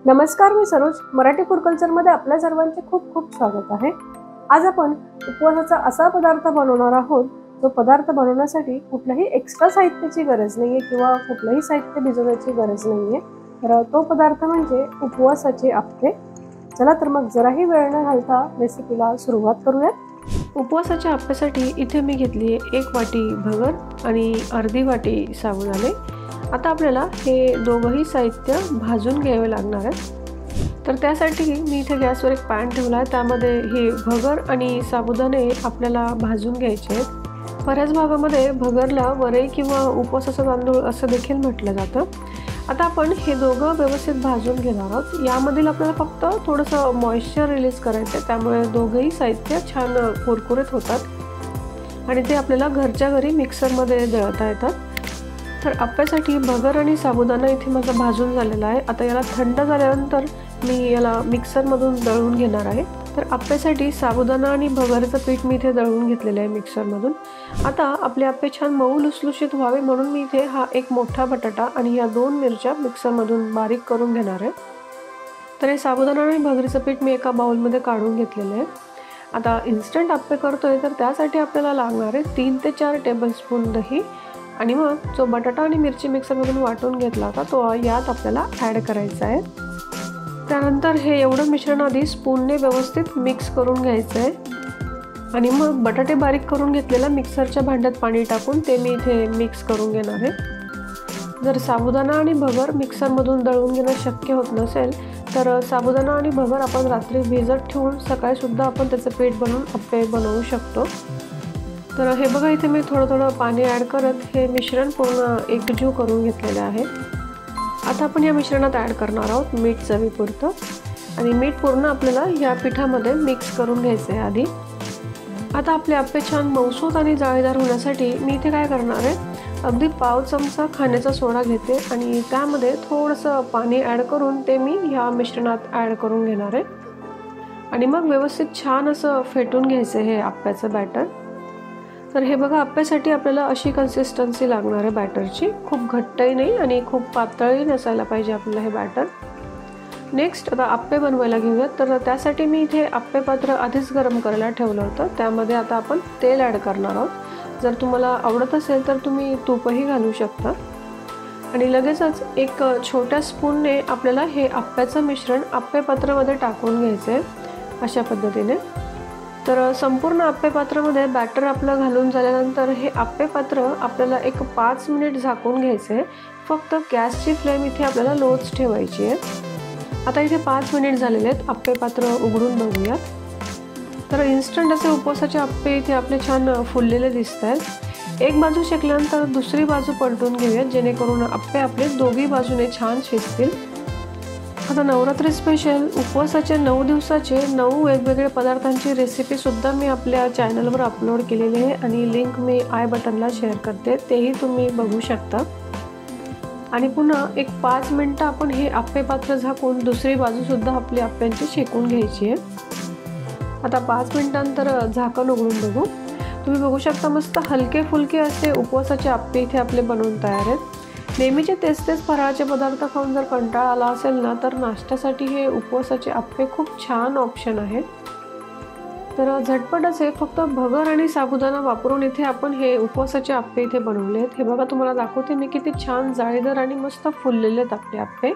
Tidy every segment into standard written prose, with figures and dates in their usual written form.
नमस्कार, मी सरोज. मराठी फूड कल्चरमध्ये आपल्या सर्वांचे खूप खूप स्वागत आहे. आज आपण उपवासाचा असा पदार्थ बनवणार आहोत जो पदार्थ बनवण्यासाठी कुठल्याही एक्स्ट्रा साहित्याची गरज नाहीये किंवा कुठलंही साहित्य भिजवण्याची गरज नाहीये. तर तो पदार्थ म्हणजे उपवासाचे आप्पे. चला तर मग जराही वेळ न घालता रेसिपीला सुरुवात करूयात. उपवासाच्या आप्प्यासाठी इथे मी घेतली आहे 1 वाटी भगर आणि अर्धी वाटी साबुदाणे. आता आपल्याला हे दोघंही साहित्य भाजून घ्यावे लागणार आहे. तर त्यासाठी मी इथे गॅसवर एक पॅन ठेवला आहे. त्यामध्ये हे भगर आणि साबुदाणे आपल्याला भाजून घ्यायचे आहेत. बऱ्याच भागामध्ये भगरला वरई किंवा उपवासाचा तांदूळ असं देखील म्हटलं जातं. आता आपण हे दोघं व्यवस्थित भाजून घेणार आहोत. यामधील आपल्याला फक्त थोडंसं मॉइश्चर रिलीज करायचं आहे, त्यामुळे दोघंही साहित्य छान कुरकुरीत होतात आणि ते आपल्याला घरच्या घरी मिक्सरमध्ये दळता येतात. तर आप्प्यासाठी भगर आणि साबुदाणा इथे माझा भाजून झालेला आहे. आता याला थंड झाल्यानंतर मी याला मिक्सरमधून दळून घेणार आहे. तर आप्प्यासाठी साबुदाणा आणि भगरचं पीठ मी इथे दळून घेतलेलं आहे मिक्सरमधून. आता आपले आप्पे छान मऊ लुसलुशीत व्हावे म्हणून मी इथे हा एक मोठा बटाटा आणि या 2 मिरच्या मिक्सरमधून बारीक करून घेणार आहे. तर हे साबुदाणा आणि भगरीचं पीठ मी एका बाउलमध्ये काढून घेतलेलं आहे. आता इन्स्टंट आप्पे करतोय तर त्यासाठी आपल्याला लागणार आहे 3 ते 4 टेबलस्पून दही आणि मग जो बटाटा आणि मिरची मिक्सरमधून वाटून घेतला होता तो यात आपल्याला ॲड करायचा आहे. त्यानंतर हे एवढं मिश्रण आधी स्पूनने व्यवस्थित मिक्स करून घ्यायचं आहे आणि मग बटाटे बारीक करून घेतलेल्या मिक्सरच्या भांड्यात पाणी टाकून ते मी इथे मिक्स करून घेणार आहे. जर साबुदाणा आणि भगर मिक्सरमधून दळून घेणं शक्य होत नसेल तर साबुदाणा आणि भगर आपण रात्री भिजत ठेवून सकाळीसुद्धा आपण त्याचं पीठ बनवून आप्पे बनवू शकतो. तर हे बघा, इथे मी थोडं पाणी ॲड करत हे मिश्रण पूर्ण एकजीव करून घेतलेले आहे. आता आपण या मिश्रणात ॲड करणार आहोत मीठ चवीपुरतं आणि मीठ पूर्ण आपल्याला या पिठामध्ये मिक्स करून घ्यायचं आहे आधी. आता आपले आप्पे छान मऊसूत आणि जाळीदार होण्यासाठी मी इथे काय करणार आहे, अगदी पाव चमचा खाण्याचा सोडा घेते आणि त्यामध्ये थोडंसं पाणी ॲड करून ते मी ह्या मिश्रणात ॲड करून घेणार आहे आणि मग व्यवस्थित छान असं फेटून घ्यायचं हे आप्प्याचं बॅटर. तर हे बघा, आप्प्यासाठी आपल्याला अशी कन्सिस्टन्सी लागणार आहे बॅटरची. खूप घट्टही नाही आणि खूप पातळही नसायला पाहिजे आपल्याला हे बॅटर. नेक्स्ट आता आप्पे बनवायला घेऊयात. तर त्यासाठी मी इथे आप्पे पात्र आधीच गरम करायला ठेवलं होतं. त्यामध्ये आता आपण तेल ॲड करणार आहोत. जर तुम्हाला आवडत असेल तर तुम्ही तूपही घालू शकता आणि लगेचच एक छोट्या स्पूनने आपल्याला हे आप्प्याचं मिश्रण आप्पे पात्रामध्ये टाकून घ्यायचं आहे अशा पद्धतीने. तर संपूर्ण आप्पे पात्रामध्ये बॅटर आपलं घालून झाल्यानंतर हे आप्पे पात्र आपल्याला एक 5 मिनिट झाकून घ्यायचं आहे. फक्त गॅसची फ्लेम इथे आपल्याला लोच ठेवायची आहे. आता इथे 5 मिनिट झालेले आहेत. आप्पे पात्र उघडून बघूयात. तर इन्स्टंट असे उपवासाचे आप्पे इथे आपले छान फुललेले दिसत आहेत. एक बाजू शेकल्यानंतर दुसरी बाजू पलटून घेऊयात जेणेकरून आप्पे आपले दोघी बाजूने छान शिजतील. आता नवरात्री स्पेशल उपवासाचे 9 दिवसाचे 9 वेगवेगळे पदार्थांची रेसिपीसुद्धा मी आपल्या चॅनलवर अपलोड केलेली आहे आणि लिंक मी आय बटनला शेअर करते, तेही तुम्ही बघू शकता. आणि पुन्हा एक 5 मिनटं आपण हे आप्पे पात्र झाकून दुसरी बाजूसुद्धा आपली आप्प्यांची शेकून घ्यायची आहे. आता 5 मिनिटांनंतर झाकण उघडून बघू. तुम्ही बघू शकता मस्त हलके फुलके असे उपवासाचे आप्पे इथे आपले बनवून तयार आहेत. नेहमीचे तेच फराळाचे पदार्थ खाऊन जर कंटाळा आला असेल ना तर नाश्त्यासाठी हे उपवासाचे आप्पे खूप छान ऑप्शन आहे. तर झटपट असे फक्त भगर आणि साबुदाणा वापरून इथे आपण हे उपवासाचे आप्पे इथे बनवले आहेत. हे बघा, तुम्हाला दाखवते मी किती छान जाळीदार आणि मस्त फुललेले आहेत आपले आप्पे.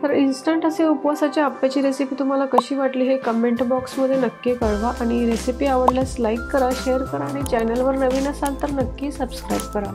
तर इन्स्टंट असे उपवासाचे आप्प्याची रेसिपी तुम्हाला कशी वाटली हे कमेंट बॉक्समध्ये नक्की कळवा आणि रेसिपी आवडल्यास लाईक करा, शेअर करा आणि चॅनलवर नवीन असाल तर नक्की सबस्क्राईब करा.